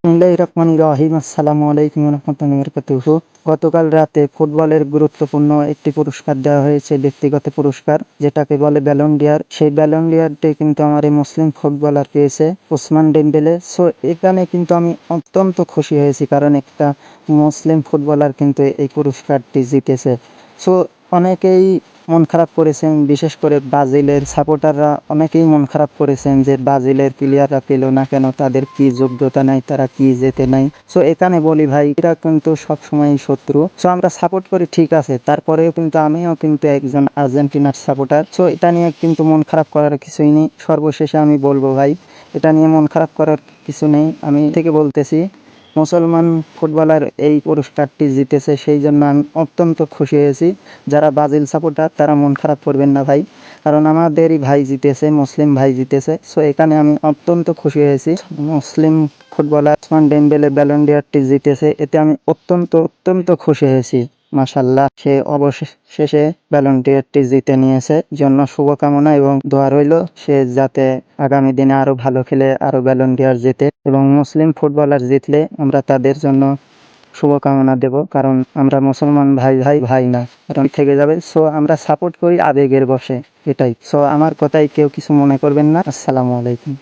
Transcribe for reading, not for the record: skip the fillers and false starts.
বিসমিল্লাহির রহমানির রহিম। আসসালামু আলাইকুম ওয়া রাহমাতুল্লাহি ওয়া বারাকাতুহু। গতকাল রাতে ফুটবলের গুরুত্বপূর্ণ একটি পুরস্কার দেওয়া হয়েছে, ব্যক্তিগত পুরস্কার যেটাকে বলে ব্যালন ডি'অর। সেই ব্যালন ডি'অরটি কিন্তু আমার এই মুসলিম ফুটবলার পেয়েছে, ওসমান ডেম্বেলে। সো এখানে কিন্তু আমি অত্যন্ত খুশি হয়েছি, কারণ একটা মুসলিম ফুটবলার কিন্তু এই পুরস্কারটি জিতেছে। সো অনেকেই মন খারাপ করেছেন, বিশেষ করে ব্রাজিলের সাপোর্টাররা অনেকেই মন খারাপ করেছেন যে ব্রাজিলের প্লেয়াররা পেল না কেন, তাদের কি যোগ্যতা নাই, তারা কি জেতে নাই। সো এখানে বলি ভাই, এরা কিন্তু সবসময় শত্রু। সো আমরা সাপোর্ট করি ঠিক আছে, তারপরেও কিন্তু আমিও কিন্তু একজন আর্জেন্টিনার সাপোর্টার। সো এটা নিয়ে কিন্তু মন খারাপ করার কিছুই নেই। সর্বশেষে আমি বলবো ভাই, এটা নিয়ে মন খারাপ করার কিছু নেই। আমি থেকে বলতেছি, মুসলমান ফুটবলার এই পুরস্কারটি জিতেছে, সেই জন্য আমি অত্যন্ত খুশি হয়েছি। যারা ব্রাজিল সাপোর্টার তারা মন খারাপ করবেন না ভাই, কারণ আমাদেরই ভাই জিতেছে, মুসলিম ভাই জিতেছে। সো এখানে আমি অত্যন্ত খুশি হয়েছি। মুসলিম ফুটবলার ওসমান ডেম্বেলে ব্যালন ডি'অরটি জিতেছে, এতে আমি অত্যন্ত খুশি হয়েছি। মাশাআল্লাহ, সে অবশেষে ব্যালন ডি'অরটি জিতে নিয়েছে, জন্য শুভকামনা এবং দোয়া রইল সে যাতে আগামী দিনে আরো ভালো খেলে আরো ব্যালন ডি'অর জেতে। এবং মুসলিম ফুটবলার জিতলে আমরা তাদের জন্য শুভকামনা দেব, কারণ আমরা মুসলমান ভাই ভাই ভাই না, কারণ থেকে যাবে। সো আমরা সাপোর্ট করি আবেগের বশে, এটাই। সো আমার কথায় কেউ কিছু মনে করবেন না। আসসালামু আলাইকুম।